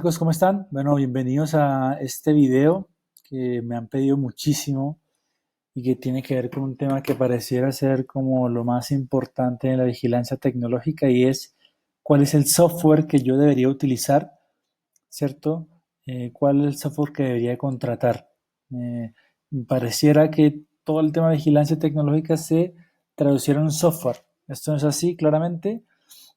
Chicos, ¿cómo están? Bueno, bienvenidos a este video que me han pedido muchísimo y que tiene que ver con un tema que pareciera ser como lo más importante en la vigilancia tecnológica y es cuál es el software que yo debería utilizar, ¿cierto? ¿Cuál es el software que debería contratar? Pareciera que todo el tema de vigilancia tecnológica se traduciera en un software. Esto no es así, claramente.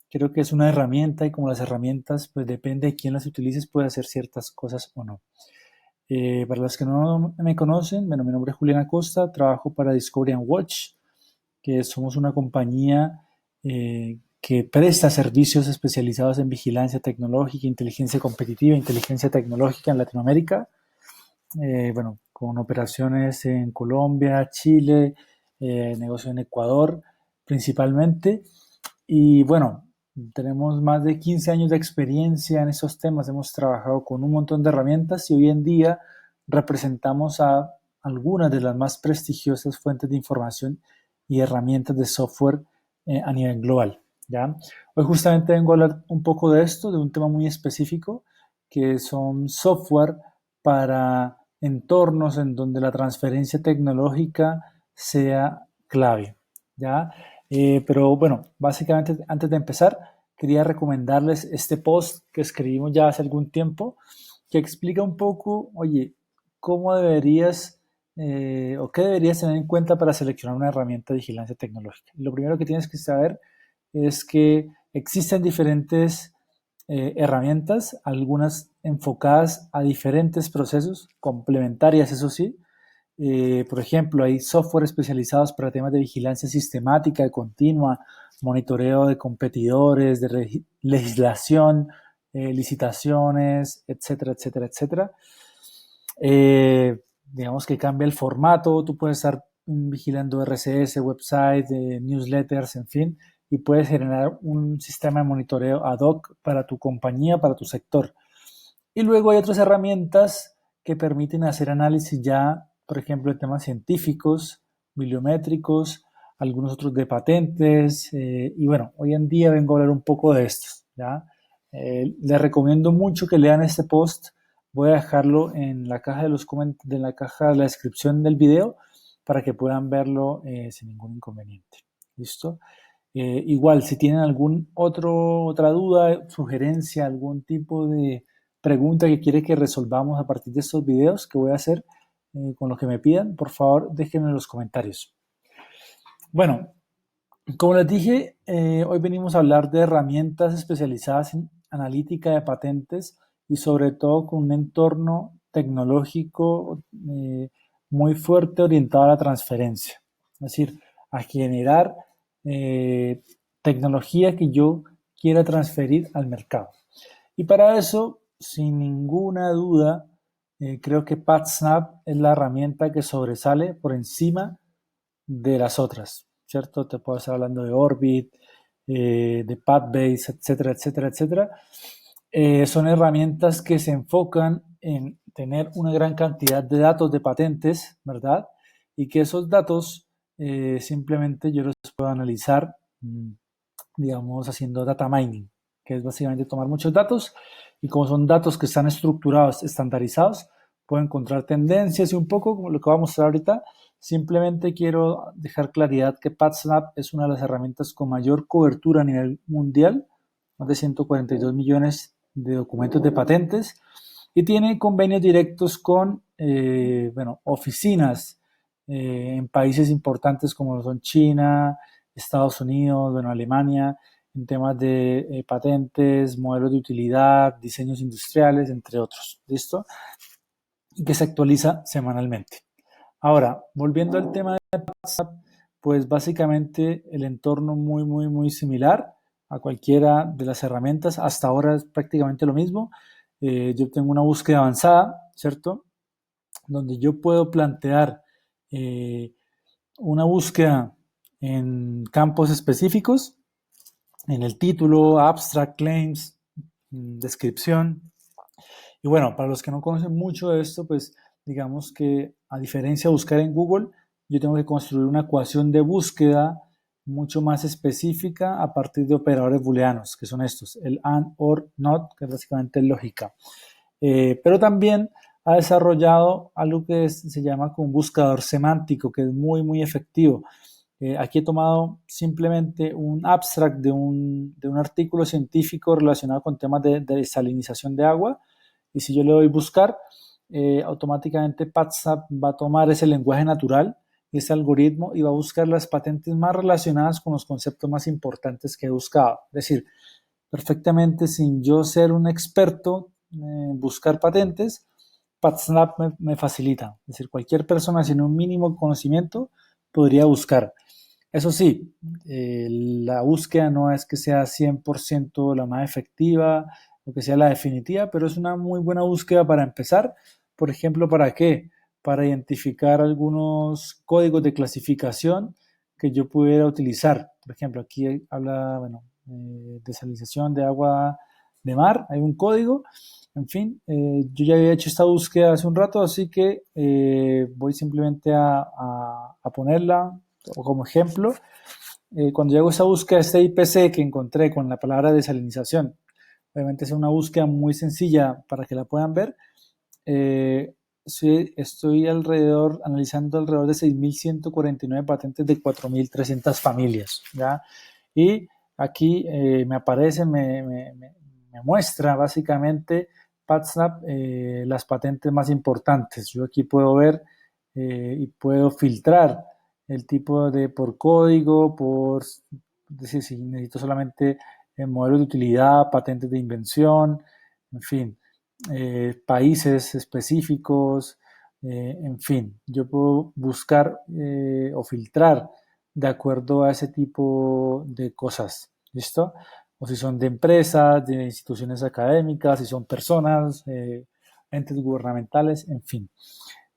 Creo que es una herramienta y como las herramientas, pues depende de quién las utilices, puede hacer ciertas cosas o no. Para los que no me conocen, bueno, mi nombre es Julián Acosta, trabajo para Discovery and Watch, que somos una compañía que presta servicios especializados en vigilancia tecnológica, inteligencia competitiva, inteligencia tecnológica en Latinoamérica. Bueno, con operaciones en Colombia, Chile, negocio en Ecuador principalmente. Y bueno, tenemos más de 15 años de experiencia en esos temas, hemos trabajado con un montón de herramientas y hoy en día representamos a algunas de las más prestigiosas fuentes de información y herramientas de software a nivel global. ¿Ya? Hoy justamente vengo a hablar un poco de esto, de un tema muy específico, que son software para entornos en donde la transferencia tecnológica sea clave. ¿Ya? Pero bueno, básicamente antes de empezar, quería recomendarles este post que escribimos ya hace algún tiempo, que explica un poco, oye, cómo deberías o qué deberías tener en cuenta para seleccionar una herramienta de vigilancia tecnológica. Lo primero que tienes que saber es que existen diferentes herramientas, algunas enfocadas a diferentes procesos, complementarias, eso sí. Por ejemplo, hay software especializados para temas de vigilancia sistemática, continua, monitoreo de competidores, de legislación, licitaciones, etcétera, etcétera, etcétera. Digamos que cambia el formato, tú puedes estar vigilando RCS, website, newsletters, en fin, y puedes generar un sistema de monitoreo ad hoc para tu compañía, para tu sector. Y luego hay otras herramientas que permiten hacer análisis ya, por ejemplo, de temas científicos, bibliométricos, algunos otros de patentes. Y bueno, hoy en día vengo a hablar un poco de estos. ¿Ya? Les recomiendo mucho que lean este post. Voy a dejarlo en la caja de los en la caja de la descripción del video para que puedan verlo sin ningún inconveniente. ¿Listo? Igual, si tienen otra duda, sugerencia, algún tipo de pregunta que quiere que resolvamos a partir de estos videos que voy a hacer con lo que me pidan, por favor déjenme en los comentarios. Bueno, como les dije, hoy venimos a hablar de herramientas especializadas en analítica de patentes y sobre todo con un entorno tecnológico muy fuerte orientado a la transferencia, es decir, a generar eh, tecnología que yo quiera transferir al mercado. Y para eso, sin ninguna duda, creo que PatSnap es la herramienta que sobresale por encima de las otras, ¿cierto? Te puedo estar hablando de Orbit, de PatBase, etcétera, etcétera, etcétera. Son herramientas que se enfocan en tener una gran cantidad de datos de patentes, ¿verdad? Y que esos datos simplemente yo los puedo analizar, digamos, haciendo data mining, que es básicamente tomar muchos datos y como son datos que están estructurados, estandarizados, puedo encontrar tendencias y un poco como lo que voy a mostrar ahorita. Simplemente quiero dejar claridad que PatSnap es una de las herramientas con mayor cobertura a nivel mundial, más de 142 millones de documentos de patentes y tiene convenios directos con bueno, oficinas en países importantes como son China, Estados Unidos, bueno, Alemania, en temas de patentes, modelos de utilidad, diseños industriales, entre otros. ¿Listo? Y que se actualiza semanalmente. Ahora, volviendo al tema de WhatsApp, pues básicamente el entorno muy similar a cualquiera de las herramientas. Hasta ahora es prácticamente lo mismo. Yo tengo una búsqueda avanzada, ¿cierto? Donde yo puedo plantear eh, una búsqueda en campos específicos, en el título, abstract claims, descripción. Y bueno, para los que no conocen mucho de esto, pues digamos que a diferencia de buscar en Google, yo tengo que construir una ecuación de búsqueda mucho más específica a partir de operadores booleanos, que son estos, el AND, OR, NOT, que es básicamente lógica. Pero también ha desarrollado algo que se llama como un buscador semántico, que es muy, muy efectivo. Aquí he tomado simplemente un abstract de un artículo científico relacionado con temas de desalinización de agua, y si yo le doy buscar, automáticamente PatSnap va a tomar ese lenguaje natural, ese algoritmo, y va a buscar las patentes más relacionadas con los conceptos más importantes que he buscado. Es decir, perfectamente sin yo ser un experto en buscar patentes, PatSnap me facilita. Es decir, cualquier persona sin un mínimo conocimiento podría buscar. Eso sí, la búsqueda no es que sea 100% la más efectiva o que sea la definitiva, pero es una muy buena búsqueda para empezar. Por ejemplo, ¿para qué? Para identificar algunos códigos de clasificación que yo pudiera utilizar. Por ejemplo, aquí habla, bueno, desalinización de agua de mar, hay un código. En fin, yo ya había hecho esta búsqueda hace un rato, así que voy simplemente a ponerla como ejemplo. Cuando yo hago esa búsqueda, este IPC que encontré con la palabra desalinización, obviamente es una búsqueda muy sencilla para que la puedan ver. Sí, estoy analizando alrededor de 6.149 patentes de 4.300 familias, ¿ya? Y aquí me aparece, me muestra básicamente PatSnap las patentes más importantes. Yo aquí puedo ver y puedo filtrar el tipo de por código, es decir, si necesito solamente modelos de utilidad, patentes de invención, en fin, países específicos, en fin, yo puedo buscar o filtrar de acuerdo a ese tipo de cosas, ¿listo? O si son de empresas, de instituciones académicas, si son personas, entes gubernamentales, en fin.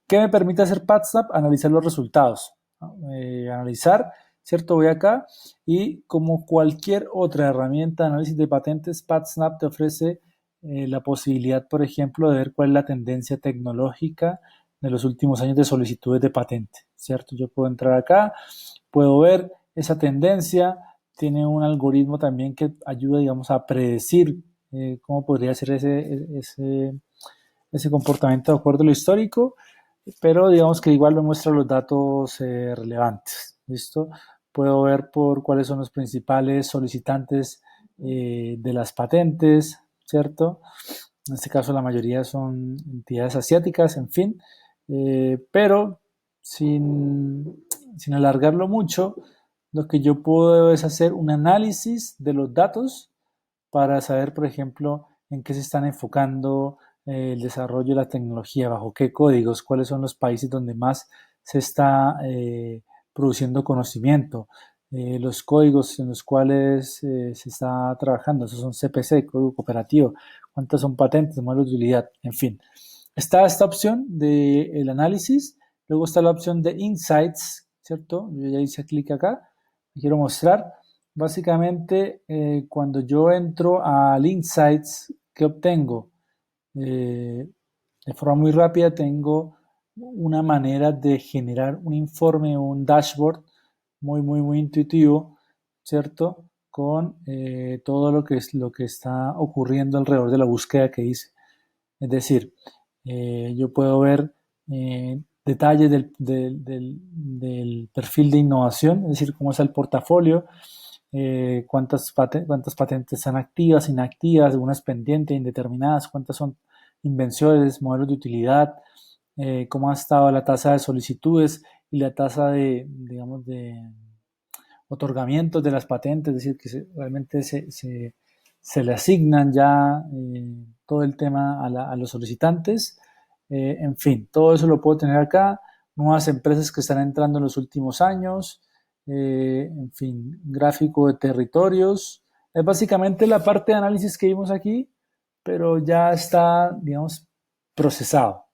¿Qué me permite hacer PatSnap? Analizar los resultados, ¿no? Analizar, ¿cierto? Voy acá y como cualquier otra herramienta de análisis de patentes, PatSnap te ofrece la posibilidad, por ejemplo, de ver cuál es la tendencia tecnológica de los últimos años de solicitudes de patente, ¿cierto? Yo puedo entrar acá, puedo ver esa tendencia, tiene un algoritmo también que ayuda, digamos, a predecir cómo podría ser ese comportamiento de acuerdo a lo histórico, pero digamos que igual me muestra los datos relevantes. ¿Listo? Puedo ver por cuáles son los principales solicitantes de las patentes, ¿cierto? En este caso la mayoría son entidades asiáticas, en fin, pero sin alargarlo mucho, lo que yo puedo es hacer un análisis de los datos para saber, por ejemplo, en qué se están enfocando el desarrollo de la tecnología, bajo qué códigos, cuáles son los países donde más se está produciendo conocimiento, los códigos en los cuales se está trabajando, esos son CPC, código cooperativo, cuántas son patentes, modelos de utilidad, en fin. Está esta opción del análisis, luego está la opción de Insights, ¿cierto? Yo ya hice clic acá, quiero mostrar. Básicamente, cuando yo entro al Insights, ¿qué obtengo? De forma muy rápida tengo una manera de generar un informe, un dashboard muy, muy, muy intuitivo, ¿cierto? Con todo lo que está ocurriendo alrededor de la búsqueda que hice. Es decir, yo puedo ver detalles del perfil de innovación, es decir, cómo es el portafolio, cuántas patentes están activas, inactivas, algunas pendientes, indeterminadas, cuántas son invenciones, modelos de utilidad, cómo ha estado la tasa de solicitudes y la tasa digamos, de otorgamientos de las patentes, es decir, que realmente se le asignan ya todo el tema a los solicitantes. En fin, todo eso lo puedo tener acá. Nuevas empresas que están entrando en los últimos años. En fin, gráfico de territorios. Es básicamente la parte de análisis que vimos aquí, pero ya está, digamos, procesado.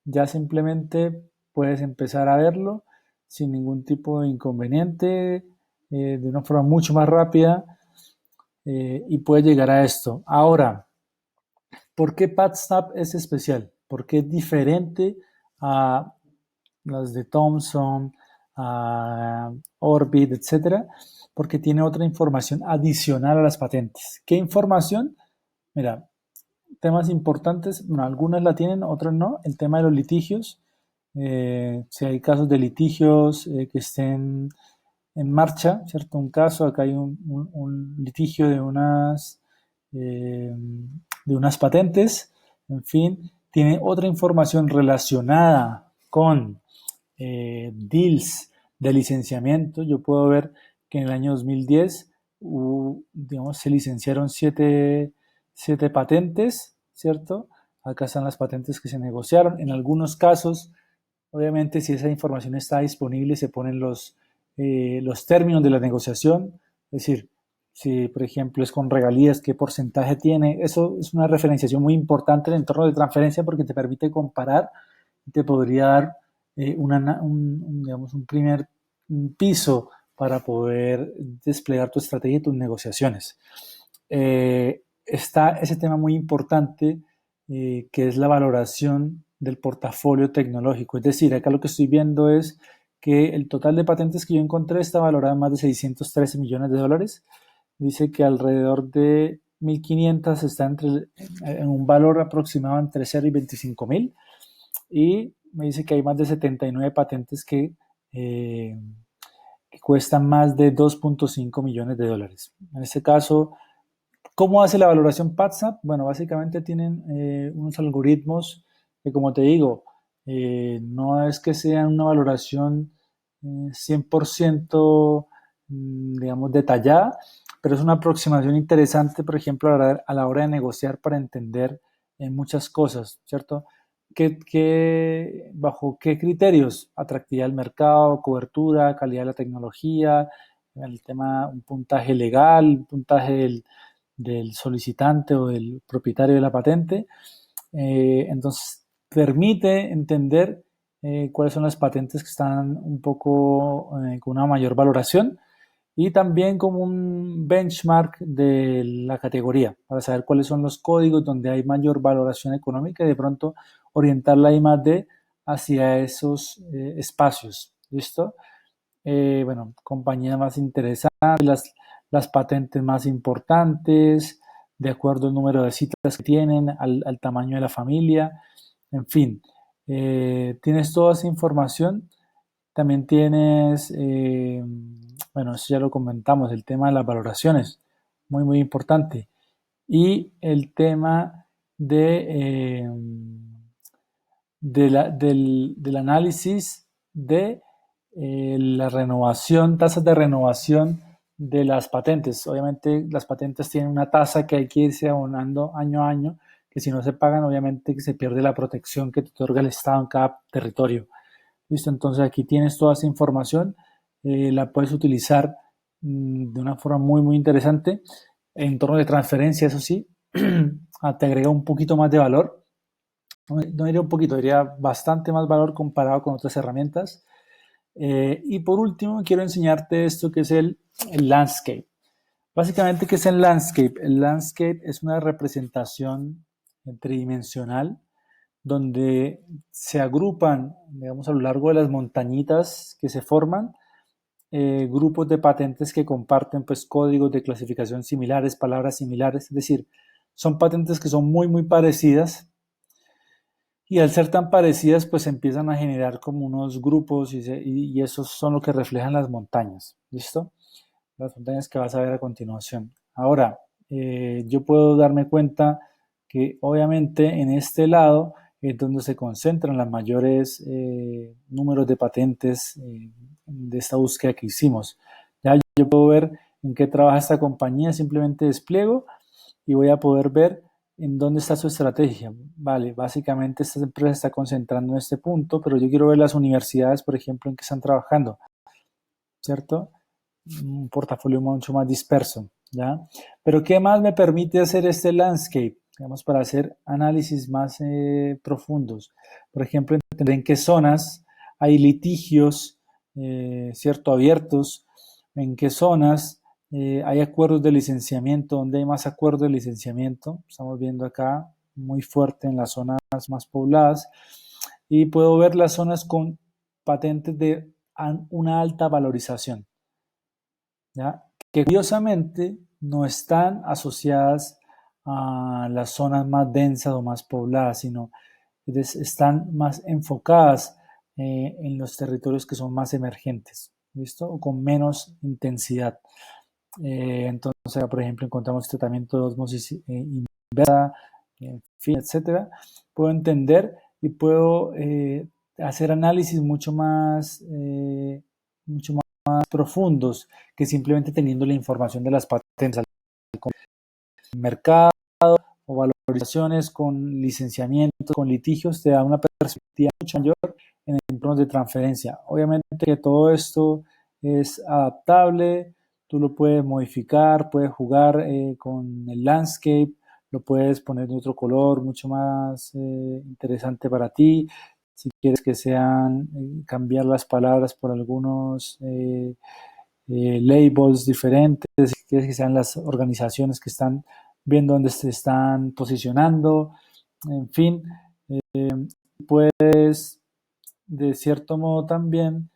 Ya simplemente puedes empezar a verlo sin ningún tipo de inconveniente, de una forma mucho más rápida y puede llegar a esto. Ahora, ¿por qué PatSnap es especial? ¿Por qué es diferente a las de Thomson, a Orbit, etcétera, porque tiene otra información adicional a las patentes. ¿Qué información? Mira, temas importantes, bueno, algunas la tienen, otras no. El tema de los litigios, si hay casos de litigios que estén en marcha, ¿cierto? Un caso, acá hay un litigio de unas patentes, en fin, tiene otra información relacionada con deals de licenciamiento. Yo puedo ver que en el año 2010 digamos, se licenciaron siete patentes, ¿cierto? Acá están las patentes que se negociaron. En algunos casos, obviamente, si esa información está disponible, se ponen los términos de la negociación, es decir, si por ejemplo es con regalías, qué porcentaje tiene. Eso es una referenciación muy importante en el entorno de transferencia porque te permite comparar y te podría dar digamos, un primer piso para poder desplegar tu estrategia y tus negociaciones. Está ese tema muy importante que es la valoración del portafolio tecnológico. Es decir, acá lo que estoy viendo es que el total de patentes que yo encontré está valorado en más de 613 millones de dólares. Dice que alrededor de 1.500 está en un valor aproximado entre 0 y 25.000. Y me dice que hay más de 79 patentes que cuestan más de 2.5 millones de dólares. En este caso, ¿cómo hace la valoración PATSAP? Bueno, básicamente tienen unos algoritmos que, como te digo, no es que sean una valoración 100%, digamos, detallada, pero es una aproximación interesante, por ejemplo, a la hora de negociar para entender muchas cosas, ¿cierto? ¿Bajo qué criterios? Atractividad del mercado, cobertura, calidad de la tecnología, el tema, un puntaje legal, un puntaje del solicitante o del propietario de la patente. Entonces, permite entender cuáles son las patentes que están un poco con una mayor valoración y también como un benchmark de la categoría para saber cuáles son los códigos donde hay mayor valoración económica y de pronto orientar la I+D hacia esos espacios. ¿Listo? Bueno, compañías más interesantes, las patentes más importantes, de acuerdo al número de citas que tienen, al tamaño de la familia, en fin. Tienes toda esa información. También tienes, bueno, eso ya lo comentamos, el tema de las valoraciones, muy, muy importante. Y el tema del análisis de la renovación, tasas de renovación de las patentes. Obviamente las patentes tienen una tasa que hay que irse abonando año a año, que si no se pagan, obviamente que se pierde la protección que te otorga el Estado en cada territorio. Listo, entonces aquí tienes toda esa información, la puedes utilizar de una forma muy, muy interesante. En torno de transferencia, eso sí, te agrega un poquito más de valor. No diría un poquito, diría bastante más valor comparado con otras herramientas. Y por último, quiero enseñarte esto que es el landscape. Básicamente, ¿qué es el landscape? El landscape es una representación tridimensional donde se agrupan, digamos, a lo largo de las montañitas que se forman, grupos de patentes que comparten pues códigos de clasificación similares, palabras similares, es decir, son patentes que son muy, muy parecidas. Y al ser tan parecidas, pues empiezan a generar como unos grupos y esos son lo que reflejan las montañas. ¿Listo? Las montañas que vas a ver a continuación. Ahora, yo puedo darme cuenta que obviamente en este lado es donde se concentran los mayores números de patentes de esta búsqueda que hicimos. Ya yo puedo ver en qué trabaja esta compañía, simplemente despliego y voy a poder ver en dónde está su estrategia. Vale, básicamente esta empresa está concentrando en este punto, pero yo quiero ver las universidades, por ejemplo, en que están trabajando, ¿cierto? Un portafolio mucho más disperso, ¿ya? Pero ¿qué más me permite hacer este landscape? Digamos, para hacer análisis más profundos. Por ejemplo, entender en qué zonas hay litigios, ¿cierto? Abiertos, en qué zonas hay acuerdos de licenciamiento, donde hay más acuerdos de licenciamiento. Estamos viendo acá muy fuerte en las zonas más pobladas. Y puedo ver las zonas con patentes de una alta valorización, ¿ya? Que curiosamente no están asociadas a las zonas más densas o más pobladas, sino están más enfocadas en los territorios que son más emergentes, ¿listo? O con menos intensidad. Entonces, por ejemplo, encontramos tratamiento de osmosis inversa, en fin, etcétera. Puedo entender y puedo hacer análisis mucho más profundos que simplemente teniendo la información de las patentes al mercado o valorizaciones con licenciamientos, con litigios, te da una perspectiva mucho mayor en entornos de transferencia. Obviamente que todo esto es adaptable, tú lo puedes modificar, puedes jugar con el landscape, lo puedes poner de otro color mucho más interesante para ti. Si quieres que sean, cambiar las palabras por algunos labels diferentes, si quieres que sean las organizaciones que están viendo dónde se están posicionando, en fin, puedes de cierto modo también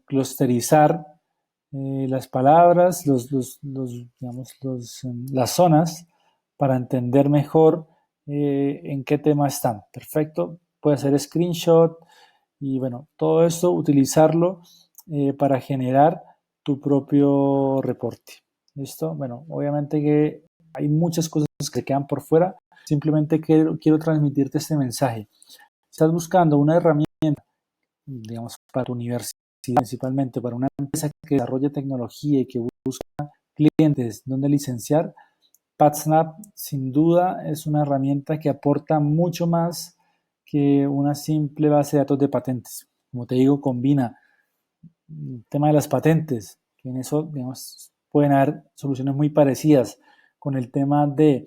clusterizar las palabras, digamos, las zonas para entender mejor en qué tema están. Perfecto. Puede hacer screenshot y bueno, todo esto utilizarlo para generar tu propio reporte. ¿Listo? Bueno, obviamente que hay muchas cosas que quedan por fuera. Simplemente quiero transmitirte este mensaje. Estás buscando una herramienta, digamos, para tu universidad, principalmente para una empresa que desarrolle tecnología y que busca clientes donde licenciar. PatSnap sin duda es una herramienta que aporta mucho más que una simple base de datos de patentes. Como te digo, combina el tema de las patentes, que en eso, digamos, pueden haber soluciones muy parecidas con el tema de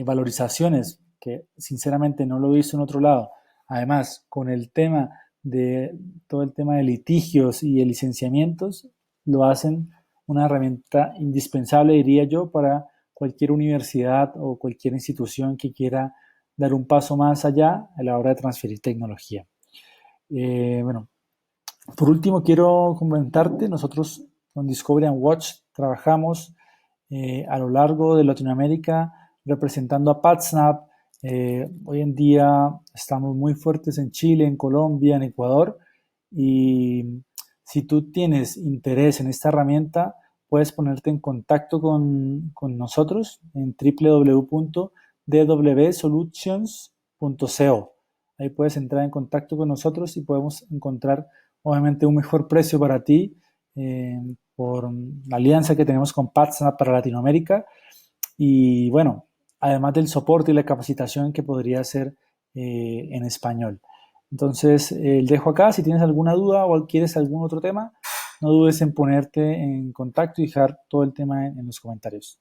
valorizaciones, que sinceramente no lo he visto en otro lado. Además, con el tema de todo el tema de litigios y de licenciamientos, lo hacen una herramienta indispensable, diría yo, para cualquier universidad o cualquier institución que quiera dar un paso más allá a la hora de transferir tecnología. Bueno, por último, quiero comentarte, nosotros con Discovery and Watch trabajamos a lo largo de Latinoamérica representando a PatSnap. Hoy en día estamos muy fuertes en Chile, en Colombia, en Ecuador, y si tú tienes interés en esta herramienta, puedes ponerte en contacto con nosotros en www.dwsolutions.co. Ahí puedes entrar en contacto con nosotros y podemos encontrar obviamente un mejor precio para ti por la alianza que tenemos con PatSnap para Latinoamérica y bueno, además del soporte y la capacitación que podría ser en español. Entonces, dejo acá, si tienes alguna duda o quieres algún otro tema, no dudes en ponerte en contacto y dejar todo el tema en los comentarios.